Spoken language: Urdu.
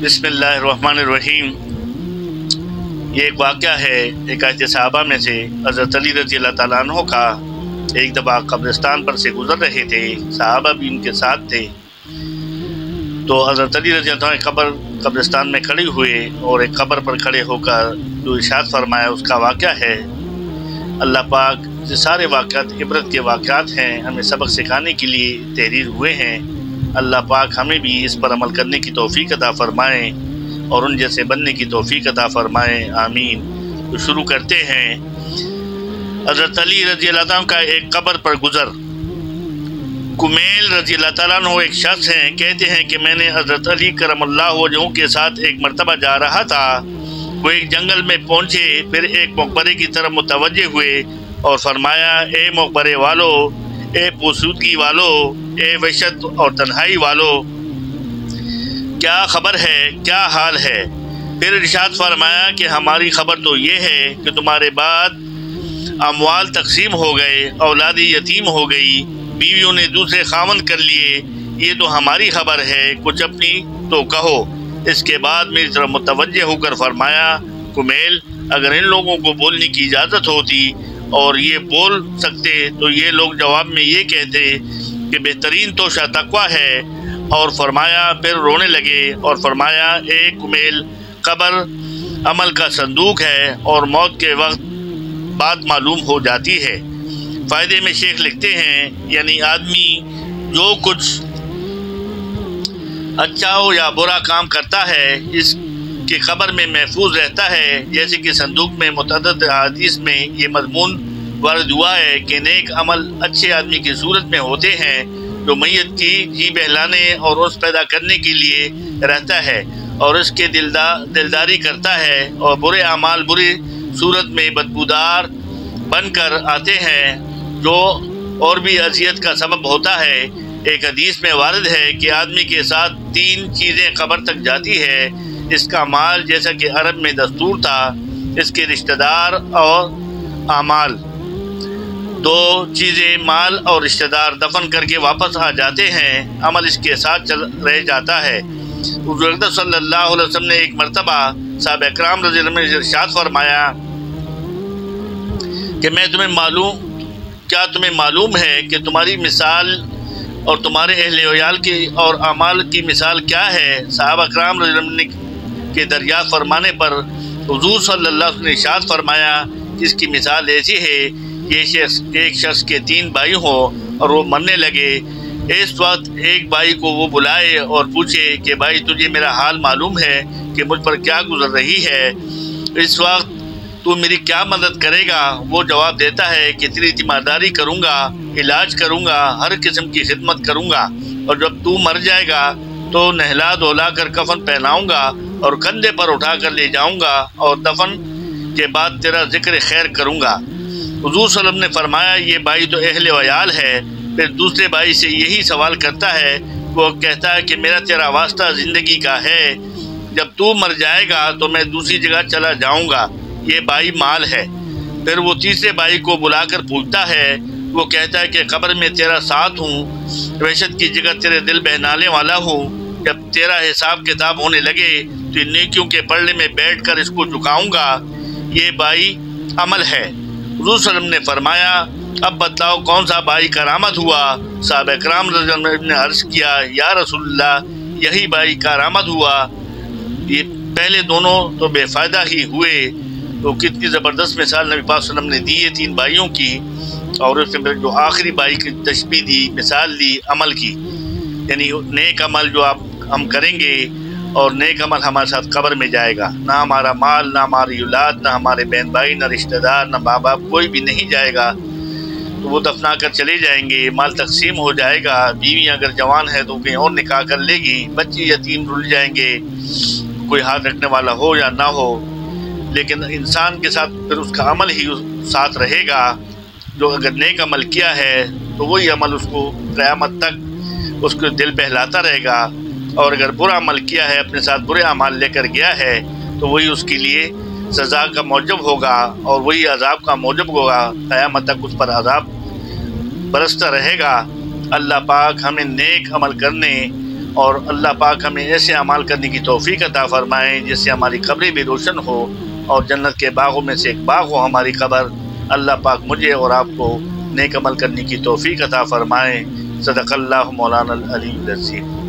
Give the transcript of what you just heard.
بسم اللہ الرحمن الرحیم۔ یہ ایک واقعہ ہے ایک آیت صحابہ میں سے حضرت علی رضی اللہ تعالیٰ عنہ کا۔ ایک دفعہ قبرستان پر سے گزر رہے تھے، صحابہ بھی ان کے ساتھ تھے، تو حضرت علی رضی اللہ عنہ قبرستان میں کھڑے ہوئے اور ایک قبر پر کھڑے ہو کر جو ارشاد فرمایا اس کا واقعہ ہے۔ اللہ پاک یہ سارے واقعات عبرت کے واقعات ہیں، ہمیں سبق سکھانے کے لیے تحریر ہوئے ہیں۔ اللہ پاک ہمیں بھی اس پر عمل کرنے کی توفیق عطا فرمائیں اور ان جیسے بننے کی توفیق عطا فرمائیں، آمین۔ تو شروع کرتے ہیں۔ حضرت علی رضی اللہ عنہ کا ایک قبر پر گزر۔ کمیل رضی اللہ تعالیٰ عنہ ایک شخص ہیں، کہتے ہیں کہ میں نے حضرت علی کرم اللہ وجہہ کے ساتھ ایک مرتبہ جا رہا تھا۔ وہ ایک جنگل میں پہنچے، پھر ایک مقبرے کی طرف متوجہ ہوئے اور فرمایا، اے مقبرے والو، اے پوسودگی والو، اے وحشت اور تنہائی والو، کیا خبر ہے، کیا حال ہے؟ پھر ارشاد فرمایا کہ ہماری خبر تو یہ ہے کہ تمہارے بعد اموال تقسیم ہو گئے، اولادی یتیم ہو گئی، بیویوں نے دوسرے خاوند کر لیے، یہ تو ہماری خبر ہے، کچھ اپنی تو کہو۔ اس کے بعد میری طرف متوجہ ہو کر فرمایا، کمیل، اگر ان لوگوں کو بولنے کی اجازت ہوتی اور یہ بول سکتے تو یہ لوگ جواب میں یہ کہتے کہ بہترین توشہ تقویٰ ہے، اور فرمایا پھر رونے لگے اور فرمایا، اے کمیل، قبر عمل کا صندوق ہے اور موت کے وقت بات معلوم ہو جاتی ہے۔ فائدے میں شیخ لکھتے ہیں، یعنی آدمی جو کچھ اچھا ہو یا برا کام کرتا ہے اس کی قبر میں محفوظ رہتا ہے، جیسے کہ صندوق میں متعدد حدیث میں یہ مضمون وارد ہوا ہے کہ نیک عمل اچھے آدمی کی صورت میں ہوتے ہیں جو میت کی جی بہلانے اور اس پیدا کرنے کے لیے رہتا ہے اور اس کے دلداری کرتا ہے، اور برے اعمال بری صورت میں بدبودار بن کر آتے ہیں جو اور بھی اذیت کا سبب ہوتا ہے۔ ایک حدیث میں وارد ہے کہ آدمی کے ساتھ 3 چیزیں قبر تک جاتی ہے، اس کا مال جیسا کہ عرب میں دستور تھا، اس کے رشتہ دار اور اعمال۔ 2 چیزیں مال اور رشتہ دار دفن کر کے واپس آ جاتے ہیں، عمل اس کے ساتھ رہ جاتا ہے۔ حضور اکرم صلی اللہ علیہ وسلم نے ایک مرتبہ صحابہ اکرام رضی اللہ عنہ نے ارشاد فرمایا کہ کیا تمہیں معلوم ہے کہ تمہاری مثال اور تمہارے اہل ویال کی اور اعمال کی مثال کیا ہے؟ صحابہ اکرام رضی اللہ عنہ کے دریافت فرمانے پر حضور صلی اللہ علیہ وسلم نے ارشاد فرمایا کہ اس کی مثال ایسی ہے، ایک شخص کے 3 بھائی ہوں اور وہ مرنے لگے، اس وقت ایک بھائی کو وہ بلائے اور پوچھے کہ بھائی، تجھے میرا حال معلوم ہے کہ مجھ پر کیا گزر رہی ہے، اس وقت تو میری کیا مدد کرے گا؟ وہ جواب دیتا ہے کہ تیری تیمارداری کروں گا، علاج کروں گا، ہر قسم کی خدمت کروں گا، اور جب تو مر جائے گا تو نہلا دھلا کر کفن پہناؤں گا اور کندھے پر اٹھا کر لے جاؤں گا اور دفن کے بعد تیرا ذکر خیر کروں گا۔ حضور صلی اللہ علیہ وسلم نے فرمایا، یہ بھائی تو اہل ویال ہے۔ پھر دوسرے بھائی سے یہی سوال کرتا ہے، وہ کہتا ہے کہ میرا تیرا واسطہ زندگی کا ہے، جب تو مر جائے گا تو میں دوسری جگہ چلا جاؤں گا، یہ بھائی مال ہے۔ پھر وہ تیسرے بھائی کو بلا کر پوچھتا ہے، وہ کہتا ہے کہ قبر میں تیرا ساتھ ہوں، وحشت کی جگہ تیرے دل بہلانے والا ہوں، جب تیرا حساب کتاب ہونے لگے تو نیکیوں کے پلڑے میں بیٹھ کر اس کو جھکاؤں گا، یہ بھائی عمل ہے۔ حضور صلی اللہ علیہ وسلم نے فرمایا، اب بتلاؤ کون سا بھائی کارآمد ہوا؟ صحابہ اکرام رضی اللہ عنہ نے عرض کیا، یا رسول اللہ، یہی بھائی کارآمد ہوا، یہ پہلے دونوں تو بے فائدہ ہی ہوئے۔ تو کتنی زبردست مثال نبی پاک صلی اللہ علیہ وسلم نے دی ہے 3 بھائیوں کی، اور اس میں جو آخری بھائی کی تشبیہ دی، مثال دی عمل کی، یعنی نیک عمل جو ہم کریں گے اور نیک عمل ہمارے ساتھ قبر میں جائے گا، نہ ہمارا مال، نہ ہماری اولاد، نہ ہمارے بہن بھائی، نہ رشتہ دار، نہ ماں باپ، کوئی بھی نہیں جائے گا، تو وہ دفنا کر چلے جائیں گے، مال تقسیم ہو جائے گا، بیوی اگر جوان ہے تو کہیں اور نکاح کر لے گی، بچے یتیم رل جائیں گے، کوئی ہاتھ رکھنے والا ہو یا نہ ہو، لیکن انسان کے ساتھ پھر اس کا عمل ہی ساتھ رہے گا۔ جو اگر نیک عمل کیا ہے تو وہی عمل اس کو قیامت تک اس کو دل بہلاتا رہے گا، اور اگر برا عمل کیا ہے، اپنے ساتھ برے اعمال لے کر گیا ہے، تو وہی اس کے لیے سزا کا موجب ہوگا اور وہی عذاب کا موجب ہوگا، قیامت تک اس پر عذاب برستا رہے گا۔ اللہ پاک ہمیں نیک عمل کرنے اور اللہ پاک ہمیں ایسے اعمال کرنے کی توفیق عطا فرمائیں جس سے ہماری قبریں بھی روشن ہو اور جنت کے باغوں میں سے ایک باغ ہو ہماری قبر۔ اللہ پاک مجھے اور آپ کو نیک عمل کرنے کی توفیق عطا فرمائیں۔ صدق اللہ مولانا العلی العظیم۔